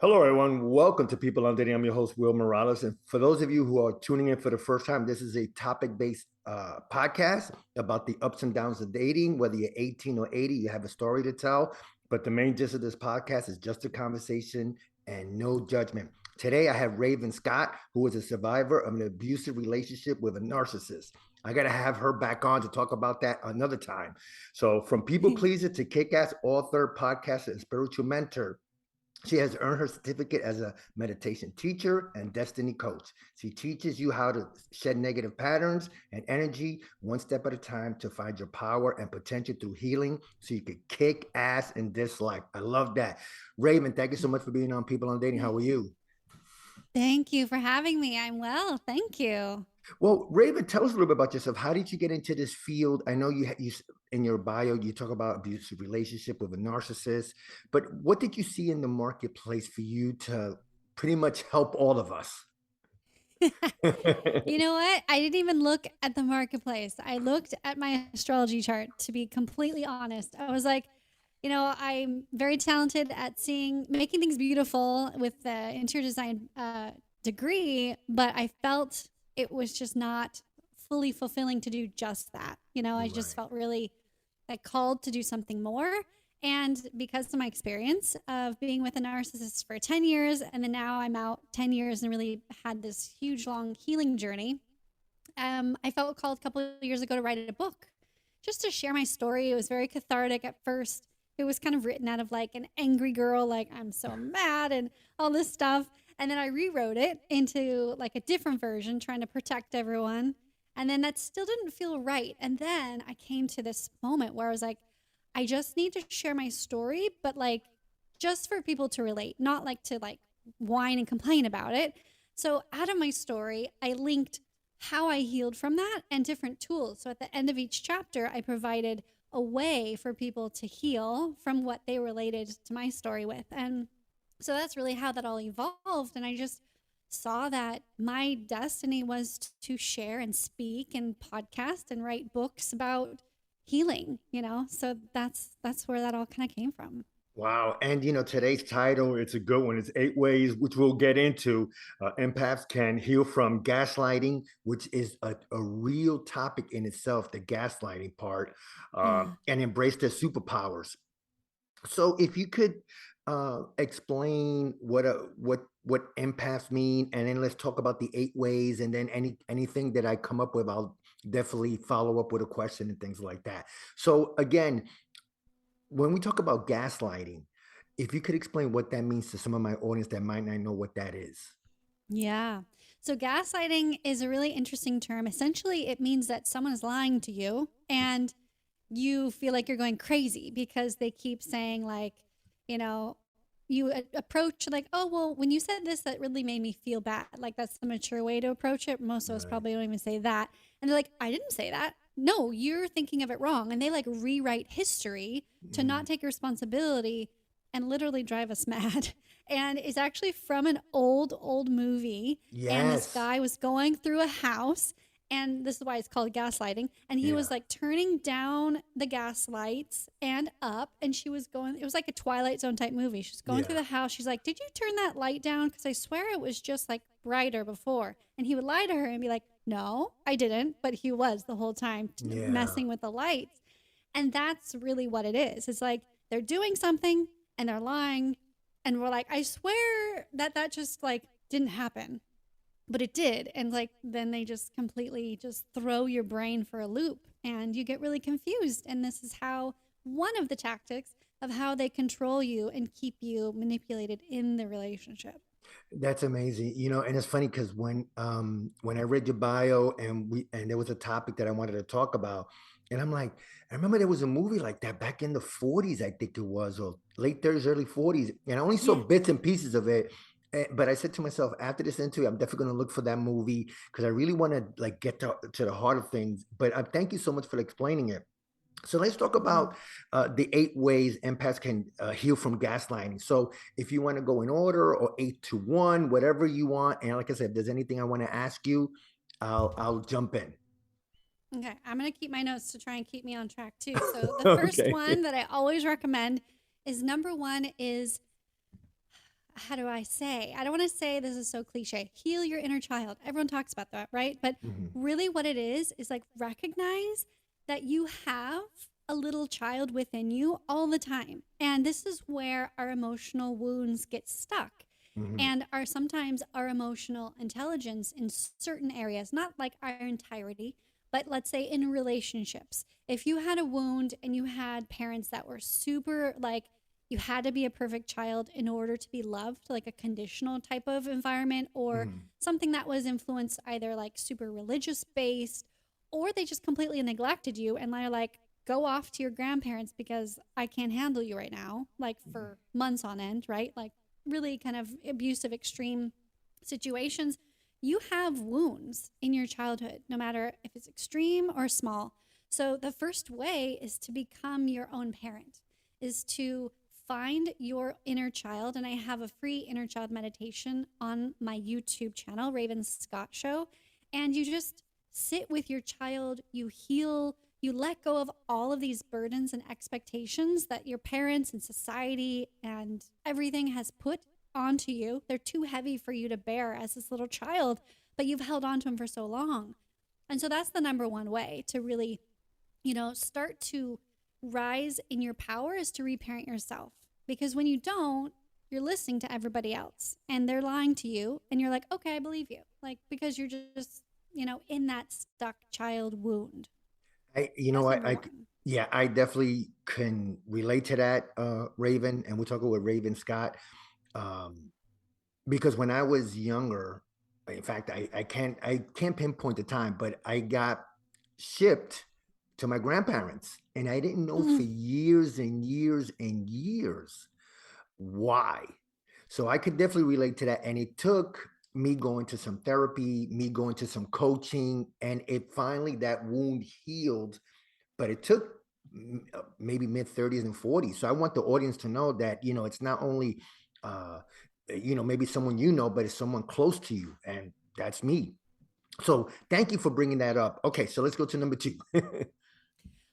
Hello, everyone. Welcome to People on Dating. I'm your host, Will Morales. And for those of you who are tuning in for the first time, this is a topic-based podcast about the ups and downs of dating. Whether you're 18 or 80, you have a story to tell. But the main gist of this podcast is just a conversation and no judgment. Today, I have Raven Scott, who is a survivor of an abusive relationship with a narcissist. I got to have her back on to talk about that another time. So, from people pleaser to kick-ass author, podcaster, and spiritual mentor, she has earned her certificate as a meditation teacher and destiny coach. She teaches you how to shed negative patterns and energy one step at a time to find your power and potential through healing so you can kick ass in this life. I love that. Raven, thank you so much for being on People on Dating. How are you? Thank you for having me. I'm well. Thank you. Well, Raven, tell us a little bit about yourself. How did you get into this field? I know you in your bio you talk about abusive relationship with a narcissist, but what did you see in the marketplace for you to pretty much help all of us? You know what? I didn't even look at the marketplace. I looked at my astrology chart, to be completely honest. I was like, I'm very talented at making things beautiful with the interior design degree, but I felt it was just not fully fulfilling to do just that. I just Right. felt really like called to do something more. And because of my experience of being with a narcissist for 10 years, and then now I'm out 10 years and really had this huge, long healing journey, I felt called a couple of years ago to write a book just to share my story. It was very cathartic at first. It was kind of written out of like an angry girl, like I'm so mad and all this stuff. And then I rewrote it into like a different version, trying to protect everyone. And then that still didn't feel right. And then I came to this moment where I was like, I just need to share my story, but like just for people to relate, not like to like whine and complain about it. So out of my story, I linked how I healed from that and different tools. So at the end of each chapter, I provided a way for people to heal from what they related to my story with. And so that's really how that all evolved. And I just saw that my destiny was to share and speak and podcast and write books about healing. So that's where that all kind of came from. Wow. And today's title, it's a good one. It's 8 ways, which we'll get into. Empaths can heal from gaslighting, which is a real topic in itself, the gaslighting part, Yeah. and embrace their superpowers. So if you could explain what empaths mean, and then let's talk about the 8 ways, and then anything that I come up with, I'll definitely follow up with a question and things like that. So again, when we talk about gaslighting, if you could explain what that means to some of my audience that might not know what that is. Yeah. So gaslighting is a really interesting term. Essentially, it means that someone is lying to you and you feel like you're going crazy because they keep saying, like, you know, you approach like, oh, well, when you said this, that really made me feel bad. Like, that's the mature way to approach it. Most of us Right. probably don't even say that. And they're like, I didn't say that. No, you're thinking of it wrong. And they like rewrite history to Mm. not take responsibility and literally drive us mad. And it's actually from an old movie. And this Yes. guy was going through a house, and this is why it's called gaslighting. And he Yeah. was like turning down the gas lights and up, and she was going, it was like a Twilight Zone type movie. She's going through Yeah. the house. She's like, did you turn that light down? Because I swear it was just like brighter before. And he would lie to her and be like, no, I didn't. But he was the whole time Yeah. messing with the lights. And that's really what it is. It's like they're doing something and they're lying. And we're like, I swear that just like didn't happen, but it did. And like then they just completely just throw your brain for a loop and you get really confused. And this is how one of the tactics of how they control you and keep you manipulated in the relationship. That's amazing. And it's funny because when I read your bio and there was a topic that I wanted to talk about, and I'm like, I remember there was a movie like that back in the 40s, I think it was, or late 30s, early 40s, and I only saw Yes. bits and pieces of it. But I said to myself, after this interview, I'm definitely going to look for that movie because I really want to like get to the heart of things. But thank you so much for explaining it. So let's talk Mhm. about the 8 ways empaths can heal from gaslighting. So if you want to go in order or 8 to 1, whatever you want. And like I said, if there's anything I want to ask you, I'll jump in. Okay, I'm going to keep my notes to try and keep me on track too. So the first Okay. one that I always recommend is number one is how do I say? I don't want to say this is so cliche. Heal your inner child. Everyone talks about that, right? But Mhm. really, what it is like recognize that you have a little child within you all the time. And this is where our emotional wounds get stuck. Mhm. And sometimes our emotional intelligence in certain areas, not like our entirety, but let's say in relationships. If you had a wound and you had parents that were super like, you had to be a perfect child in order to be loved, like a conditional type of environment, or Mhm. something that was influenced either like super religious based, or they just completely neglected you and they're like, go off to your grandparents because I can't handle you right now, like for months on end, right? Like really kind of abusive, extreme situations. You have wounds in your childhood, no matter if it's extreme or small. So the first way is to become your own parent, is to find your inner child. And I have a free inner child meditation on my YouTube channel, Raven Scott Show. And you just sit with your child, you heal, you let go of all of these burdens and expectations that your parents and society and everything has put onto you. They're too heavy for you to bear as this little child, but you've held on to them for so long. And so that's the number one way to really, start to rise in your power, is to reparent yourself. Because when you don't, you're listening to everybody else and they're lying to you. And you're like, okay, I believe you. Like, because you're just, in that stuck child wound. You know That's what? number one. Yeah, I definitely can relate to that, Raven. And we're talking with Raven Scott. Um, because when I was younger, in fact, I can't pinpoint the time, but I got shipped to my grandparents, and I didn't know for Mm. years and years and years why. So I could definitely relate to that. And it took me going to some therapy, me going to some coaching, and it finally that wound healed. But it took maybe mid 30s and 40s. So I want the audience to know that, it's not only uh maybe someone but it's someone close to you, and that's me. So thank you for bringing that up. Okay, so let's go to number 2.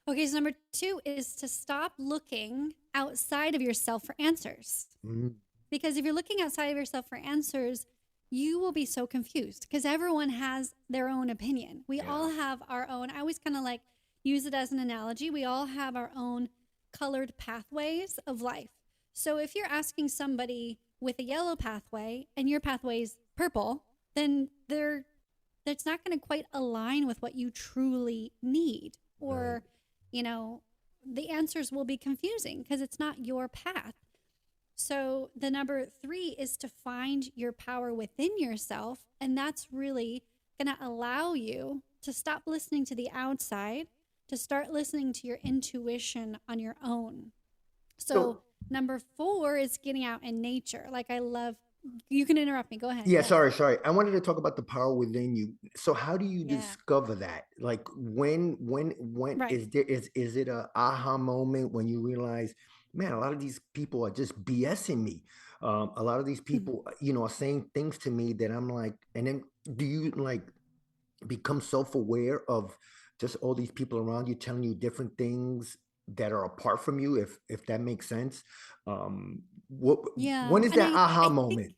Okay, so number two is to stop looking outside of yourself for answers. Mhm. Because if you're looking outside of yourself for answers, you will be so confused because everyone has their own opinion. We Yeah. all have our own. I always kind of like use it as an analogy. We all have our own colored pathways of life. So if you're asking somebody with a yellow pathway and your pathway's purple, then that's not going to quite align with what you truly need. Right. Or, you know, the answers will be confusing because it's not your path. So the number three is to find your power within yourself. And that's really going to allow you to stop listening to the outside, to start listening to your intuition on your own. So So number four is getting out in nature. Like I love, you can interrupt me. Go ahead. yeah, Yes. sorry. I wanted to talk about the power within you. So how do you Yeah. discover that? Like when Right. is it a aha moment when you realize, man, a lot of these people are just BSing me. A lot of these people, are saying things to me that I'm like, and then do you like become self-aware of just all these people around you telling you different things that are apart from you, if that makes sense? What Yeah. when is And that aha I think moment?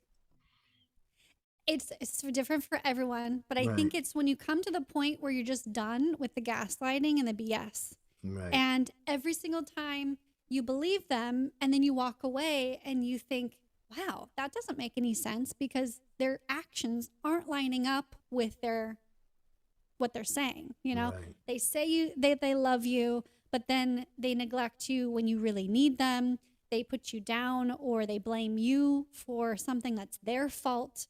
it's different for everyone, but I Right, think it's when you come to the point where you're just done with the gaslighting and the BS. right, And every single time you believe them and then you walk away and you think, wow, that doesn't make any sense because their actions aren't lining up with their what they're saying. right, They say they love you, but then they neglect you when you really need them. They put you down or they blame you for something that's their fault.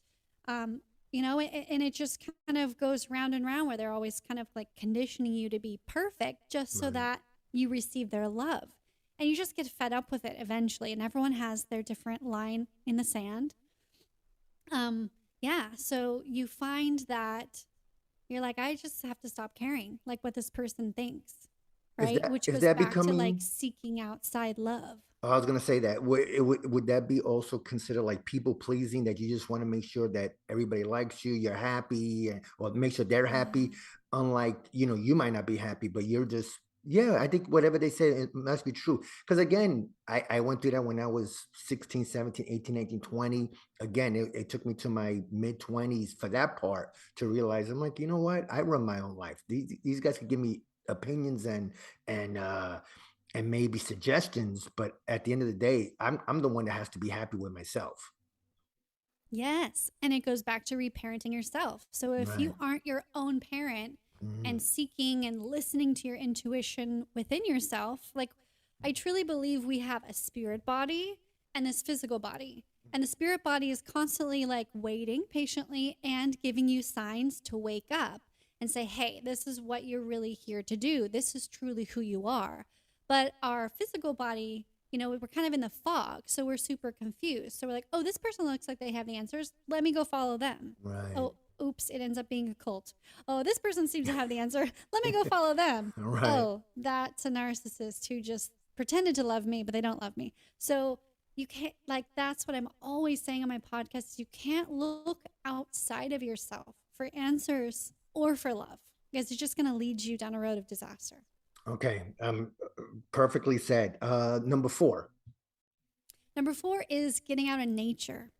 And it just kind of goes round and round where they're always kind of like conditioning you to be perfect just so right. that you receive their love. And you just get fed up with it eventually, and everyone has their different line in the sand. Yeah, so you find that you're like, I just have to stop caring like what this person thinks, Is right? that Which is goes that back to like becoming? seeking outside love. I was gonna say that. Would that be also considered like people pleasing, that you just want to make sure that everybody likes you, you're happy, or make sure they're Yeah. happy? Unlike, you might not be happy, but you're just Yeah, I think whatever they say, it must be true. Because again, I went through that when I was 16, 17, 18, 19, 20. Again, it took me to my mid 20s for that part to realize I'm like, you know what? I run my own life. These guys can give me opinions and and maybe suggestions, but at the end of the day, I'm the one that has to be happy with myself. Yes. And it goes back to reparenting yourself. So if Right. you aren't your own parent Mhm. and seeking and listening to your intuition within yourself, like I truly believe we have a spirit body and this physical body. And the spirit body is constantly like waiting patiently and giving you signs to wake up and say, hey, this is what you're really here to do. This is truly who you are. But our physical body, we're kind of in the fog. So we're super confused. So we're like, oh, this person looks like they have the answers. Let me go follow them. Right. Oh, oops, it ends up being a cult. Oh, this person seems to have the answer. Let me go follow them. Right. Oh, that's a narcissist who just pretended to love me, but they don't love me. So you can't, like, that's what I'm always saying on my podcast. Is you can't look outside of yourself for answers or for love because it's just going to lead you down a road of disaster. Okay. Perfectly said. Number four. Number four is getting out in nature,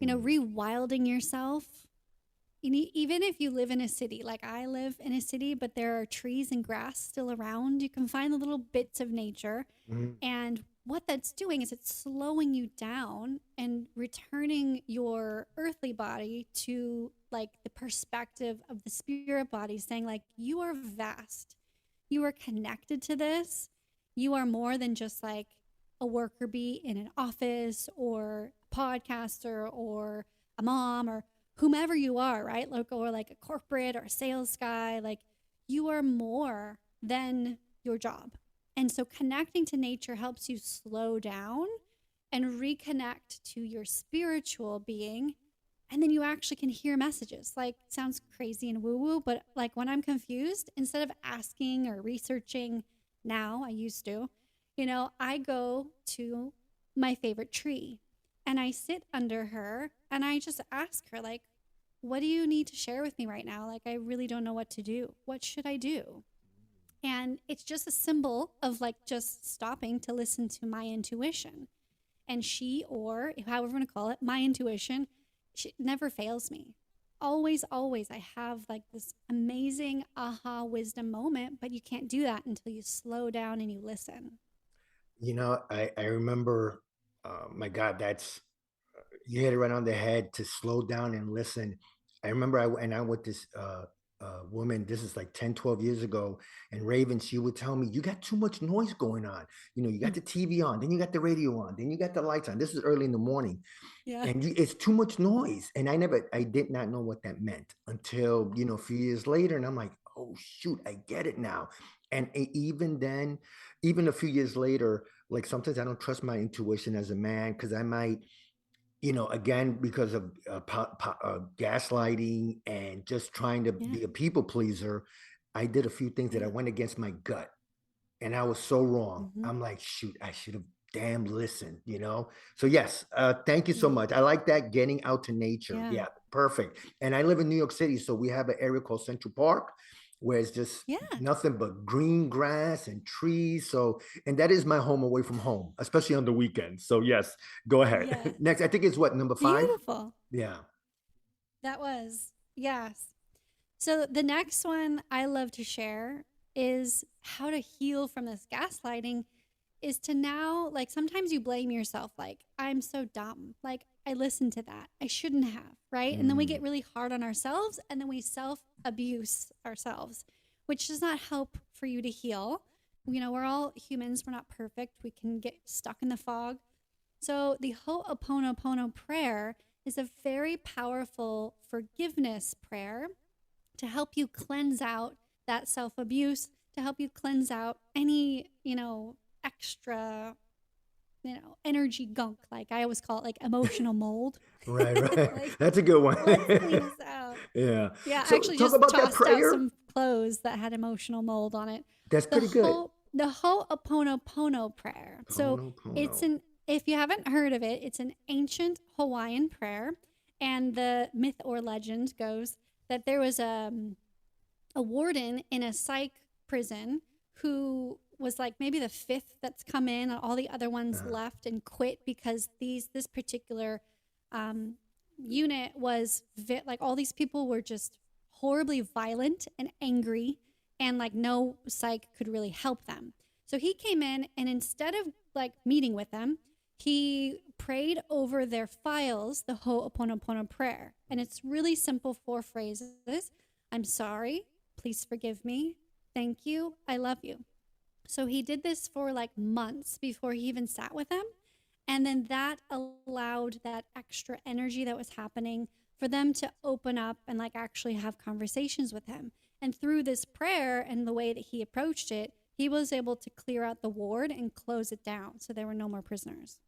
Mm. rewilding yourself. Even if you live in a city, like I live in a city, but there are trees and grass still around, you can find the little bits of nature. Mhm. And what that's doing is it's slowing you down and returning your earthly body to like the perspective of the spirit body, saying, like, you are vast. You are connected to this. You are more than just like a worker bee in an office or a podcaster or a mom or whomever you are, right? Like, or like a corporate or a sales guy. Like, you are more than your job. And so connecting to nature helps you slow down and reconnect to your spiritual being. And then you actually can hear messages. Like, sounds crazy and woo woo, but like when I'm confused, instead of asking or researching now, I used to, I go to my favorite tree and I sit under her and I just ask her, like, what do you need to share with me right now? Like, I really don't know what to do. What should I do? And it's just a symbol of like just stopping to listen to my intuition. And she, or however you want to call it, my intuition, she never fails me. Always, always, I have like this amazing aha wisdom moment, but you can't do that until you slow down and you listen. I remember, my God, that's you hit it right on the head to slow down and listen. I remember and I with this woman, this is like 10, 12 years ago, and Raven, she would tell me, you got too much noise going on. You got the TV on, then you got the radio on, then you got the lights on. This is early in the morning. Yeah. And it's too much noise. And I did not know what that meant until, a few years later. And I'm like, oh, shoot, I get it now. And even then, even a few years later, like sometimes I don't trust my intuition as a man because I might, again, because of gaslighting and just trying to Yeah. be a people pleaser, I did a few things that I Yeah. went against my gut. And I was so wrong. Mm-hmm. I'm like, shoot, I should have damn listened. So yes, thank you so Yeah. much. I like that, getting out to nature. Yeah. Yeah, perfect. And I live in New York City, so we have an area called Central Park where it's just Yeah. nothing but green grass and trees. So, and that is my home away from home, especially on the weekends. So yes, go ahead. Yes. Next, I think it's what, number five? Beautiful. Yeah. That was. Yes. So the next one I love to share is how to heal from this gaslighting is to now, like, sometimes you blame yourself, like, I'm so dumb. Like, I listened to that. I shouldn't have, right? And then we Mm. get really hard on ourselves and then we self abuse ourselves, which does not help for you to heal. We're all humans, we're not perfect. We can get stuck in the fog. So the Ho'oponopono prayer is a very powerful forgiveness prayer to help you cleanse out that self abuse, to help you cleanse out any, extra, energy gunk. Like I always call it like emotional mold. Right, right. Like, That's a good one. let's clean this out. Yeah. Yeah, I So actually talk just about that tossed out prayer. some clothes that had emotional mold on it. That's The pretty good. Ho'oponopono prayer. So Pono, it's pono. an if you haven't heard of it, it's an ancient Hawaiian prayer, and the myth or legend goes that there was a warden in a psych prison who was like maybe the fifth that's come in, and all the other ones left and quit because this particular unit was like all these people were just horribly violent and angry, and like no psych could really help them. So he came in, and instead of like meeting with them, he prayed over their files the Opponopono Prayer. And it's really simple, 4 phrases. I'm sorry. Please forgive me. Thank you. I love you. So he did this for like months before he even sat with them. And then that allowed that extra energy that was happening for them to open up and like actually have conversations with him. And through this prayer and the way that he approached it, he was able to clear out the ward and close it down. So there were no more prisoners.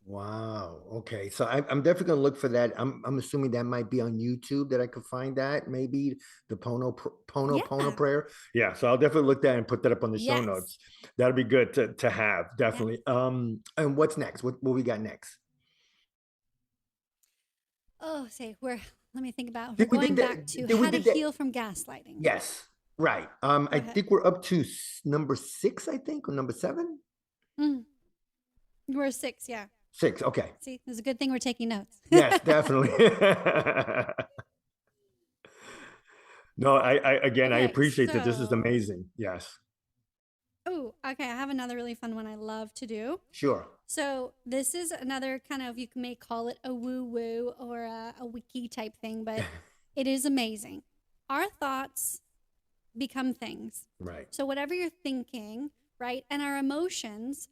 Wow. Okay. So I'm definitely gonna look for that. I'm assuming that might be on YouTube that I could find that maybe the Pono Yeah. prayer. Yeah. So I'll definitely look that and put that up on the show Yes. notes. That'll be good to have Yeah. definitely. And what's next? What we got next? Oh, say let me think about, we're Did we going did back that? to Did we how to did that? heal from gaslighting. Yes. Right. Go I ahead. think we're up to number 6, I think, or number 7. Mm, we're 6. Yeah. 6. Okay. See, it's a good thing we're taking notes. Yes, definitely. No, I again, I Okay. appreciate that. This is So, amazing. Yes. oh, okay. I have another really fun one I love to do. Sure. So this is another kind of, you may call it a woo-woo or a wiki type thing, but it is amazing. Our thoughts become things. Right. So whatever you're thinking, right, and our emotions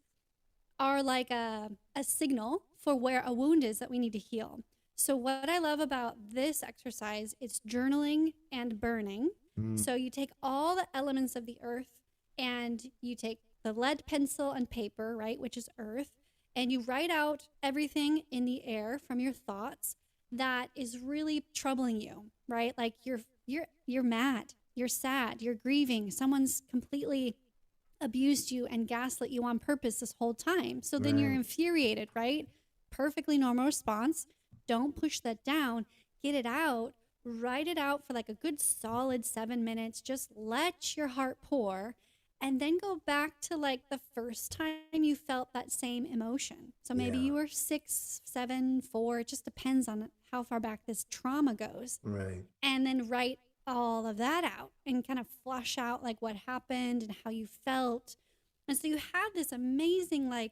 are like a signal for where a wound is that we need to heal. So what I love about this exercise, it's journaling and burning. So you take all the elements of the earth, and you take the lead pencil and paper, right, which is earth, and you write out everything in the air from your thoughts that is really troubling you, right? Like you're mad, you're sad, you're grieving, someone's completely abused you and gaslit you on purpose this whole time. So then you're Right. infuriated, right? Perfectly normal response. Don't push that down. Get it out. Write it out for like a good solid 7 minutes. Just let your heart pour, and then go back to like the first time you felt that same emotion. So maybe Yeah. you were 6, 7, 4. It just depends on how far back this trauma goes. Right. And then write all of that out and kind of flush out like what happened and how you felt. And so you have this amazing, like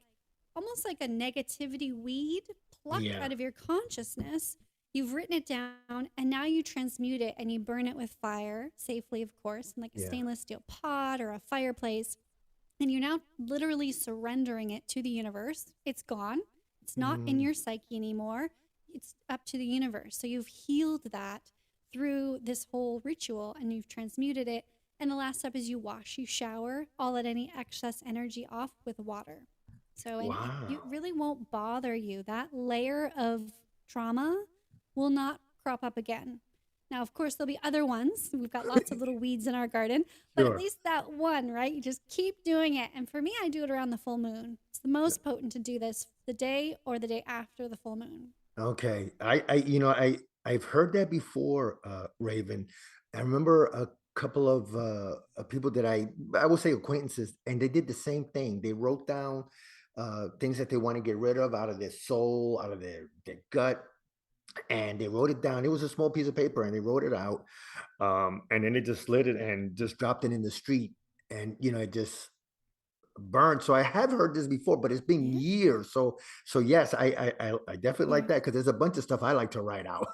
almost like a negativity weed plucked Yeah. out of your consciousness. You've written it down, and now you transmute it and you burn it with fire safely, of course, in like a Yeah. stainless steel pot or a fireplace. And you're now literally surrendering it to the universe. It's gone. It's not in your psyche anymore. It's up to the universe. So you've healed that through this whole ritual, and you've transmuted it. And the last step is you wash, you shower all that any excess energy off with water. So, and it Wow. really won't bother you. That layer of trauma will not crop up again. Now, of course, there'll be other ones. We've got lots of little weeds in our garden, but at Sure. least that one, right? You just keep doing it. And for me, I do it around the full moon. It's the most potent to do this the day or the day after the full moon. Okay. I've heard that before, Raven. I remember a couple of people that I will say acquaintances, and they did the same thing. They wrote down things that they want to get rid of out of their soul, out of their gut, and they wrote it down. It was a small piece of paper, and they wrote it out. And then they just slid it and just dropped it in the street, and it just burned. So I have heard this before, but it's been Yeah. years. So yes, I definitely like Yeah. that because there's a bunch of stuff I like to write out.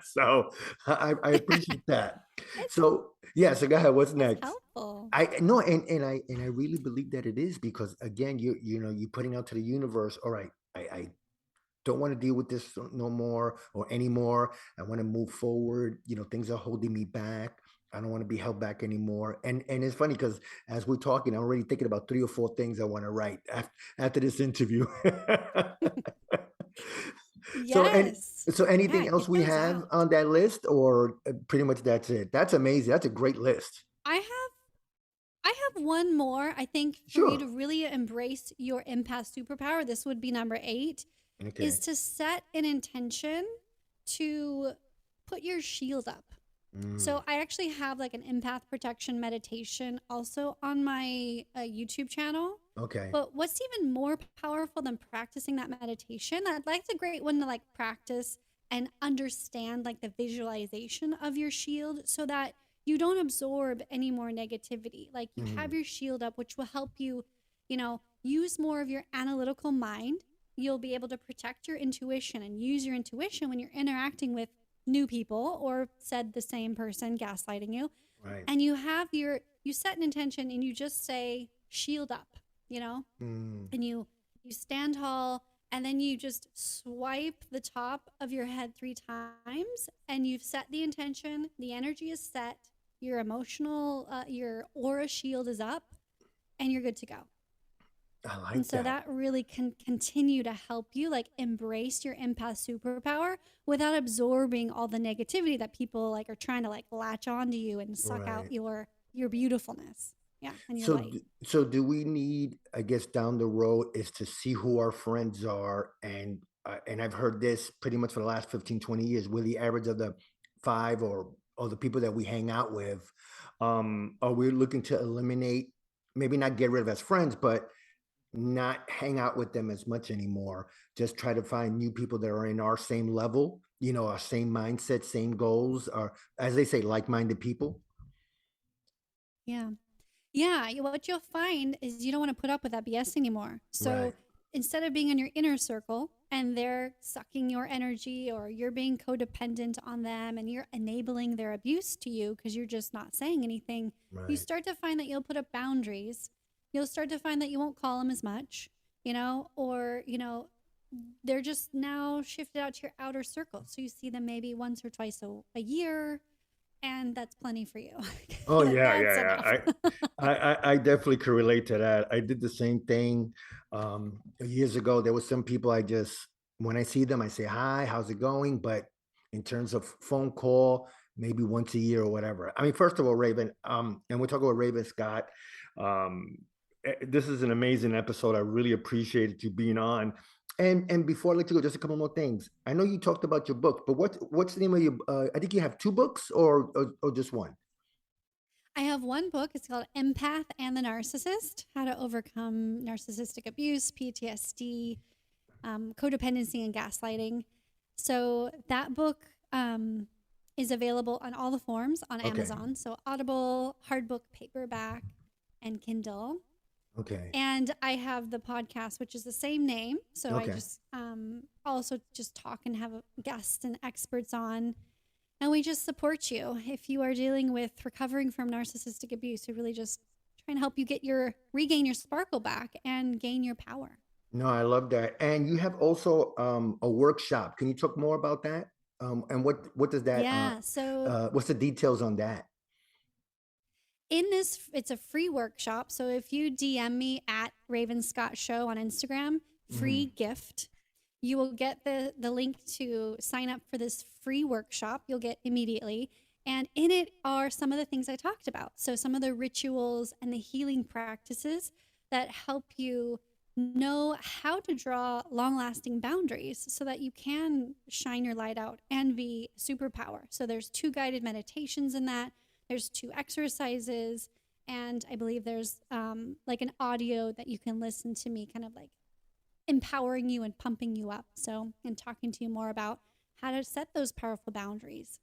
So I appreciate that. It's So yeah, so go ahead. What's it's next? helpful. I no, and I really believe that it is because again, you're putting out to the universe. All right, I don't want to deal with this no more or anymore. I want to move forward. Things are holding me back. I don't want to be held back anymore. And it's funny because as we're talking, I'm already thinking about 3 or 4 things I want to write after this interview. so and Yes. so Yeah, anything else get we those have out. on that list, or pretty much that's it? That's amazing. That's a great list. I have I have one more. I think for you Sure. to really embrace your empath superpower, this would be number 8, is Okay. to set an intention to put your shield up. Mm, So I actually have like an empath protection meditation also on my YouTube channel. okay. But what's even more powerful than practicing that meditation, that's a great one to like practice and understand like the visualization of your shield so that you don't absorb any more negativity. Like you have Mm, your shield up, which will help you, use more of your analytical mind. You'll be able to protect your intuition and use your intuition when you're interacting with new people or said the same person gaslighting you. right. And you set an intention and you just say shield up, you know Mm, and you stand tall, and then you just swipe the top of your head 3 times, and you've set the intention, the energy is set, your emotional your aura shield is up, and you're good to go. I And like so that. that really can continue to help you like embrace your empath superpower without absorbing all the negativity that people like are trying to like latch onto you and suck out Right. your beautifulness. Yeah, and your So, light. so do we need, I guess, down the road is to see who our friends are, and I've heard this pretty much for the last 15, 20 years. We're the average of the five or the people that we hang out with. Are we looking to eliminate, maybe not get rid of as friends, but not hang out with them as much anymore? Just try to find new people that are in our same level, our same mindset, same goals, or as they say, like-minded people. Yeah. Yeah, what you'll find is you don't want to put up with that BS anymore. Right. So instead of being in your inner circle and they're sucking your energy, or you're being codependent on them and you're enabling their abuse to you because you're just not saying anything, you Right. start to find that you'll put up boundaries. You'll start to find that you won't call them as much, or, they're just now shifted out to your outer circle. So you see them maybe once or twice a year, and that's plenty for you. Oh You're like, yeah, that's yeah, enough. yeah. I definitely could relate to that. I did the same thing years ago. There was some people I just, when I see them, I say hi, how's it going? But in terms of phone call, maybe once a year or whatever. I mean, first of all, Raven, and we're talking about Raven Scott. Um, this is an amazing episode. I really appreciated you being on. And before I let you go, just a couple more things. I know you talked about your book, but what's the name of your? I think you have two books, or just one. I have one book. It's called Empath and the Narcissist: How to Overcome Narcissistic Abuse, PTSD, Codependency, and Gaslighting. So that book is available on all the forms on Okay. Amazon. So Audible, hardbook, paperback, and Kindle. Okay. And I have the podcast, which is the same name. So I Okay. just also just talk and have guests and experts on, and we just support you if you are dealing with recovering from narcissistic abuse. We really just try and help you regain your sparkle back and gain your power. No, I love that. And you have also a workshop. Can you talk more about that? And what does that Yeah. So what's the details on that? in this, it's a free workshop. So if you DM me at Raven Scott Show on Instagram, free Mhm. gift, you will get the link to sign up for this free workshop. You'll get immediately. And in it are some of the things I talked about. So some of the rituals and the healing practices that help you know how to draw long lasting boundaries so that you can shine your light out and be superpower. So there's 2 guided meditations in that. There's 2 exercises, and I believe there's like an audio that you can listen to me kind of like empowering you and pumping you up. So, and talking to you more about how to set those powerful boundaries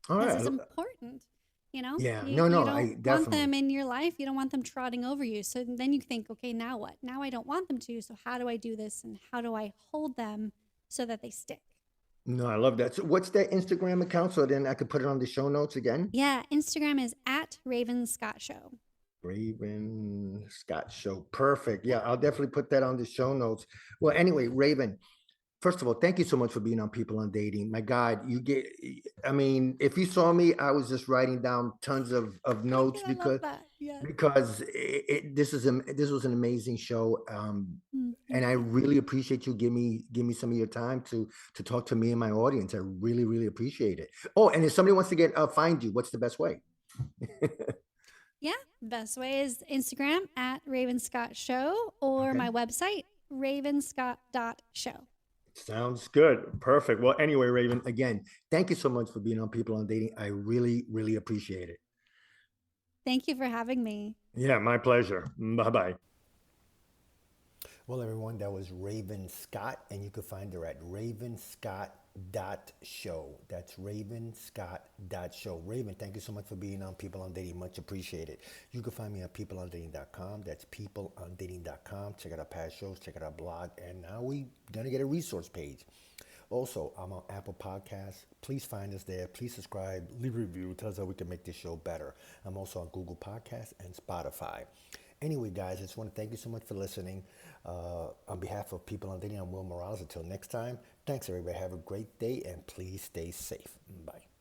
All because right. it's important. You know, Yeah. you, No, you no, don't I want definitely. them in your life. You don't want them trotting over you. So then you think, okay, now what? Now I don't want them to. So how do I do this? And how do I hold them so that they stick? No, I love that. So what's that Instagram account? So then I could put it on the show notes again. Yeah, Instagram is at Raven Scott Show. Raven Scott Show. Perfect. Yep. Yeah, I'll definitely put that on the show notes. Well, anyway, Raven, first of all, thank you so much for being on People on Dating. My God, I mean, if you saw me, I was just writing down tons of Thank notes you. I love that. Yes. this was an amazing show. And Thank I you. really appreciate you give me some of your time to talk to me and my audience. I really, really appreciate it. Oh, and if somebody wants to find you, what's the best way? Yeah, best way is Instagram at Raven Scott Show or Okay. my website, ravenscott.show. Sounds good. Perfect. Well, anyway, Raven, again, thank you so much for being on People on Dating. I really, really appreciate it. Thank you for having me. Yeah, my pleasure. Bye bye. Well, everyone, that was Raven Scott, and you can find her at ravenscott.show. That's ravenscott.show. Raven, thank you so much for being on People on Dating. Much appreciated. You can find me on peopleondating.com. That's peopleondating.com. Check out our past shows, check out our blog, and now we're going to get a resource page. Also, I'm on Apple Podcasts. Please find us there. Please subscribe, leave a review. Tell us how we can make this show better. I'm also on Google Podcasts and Spotify. Anyway, guys, I just want to thank you so much for listening. On behalf of People on Dating, I'm Will Morales. Until next time, thanks, everybody. Have a great day, and please stay safe. Bye.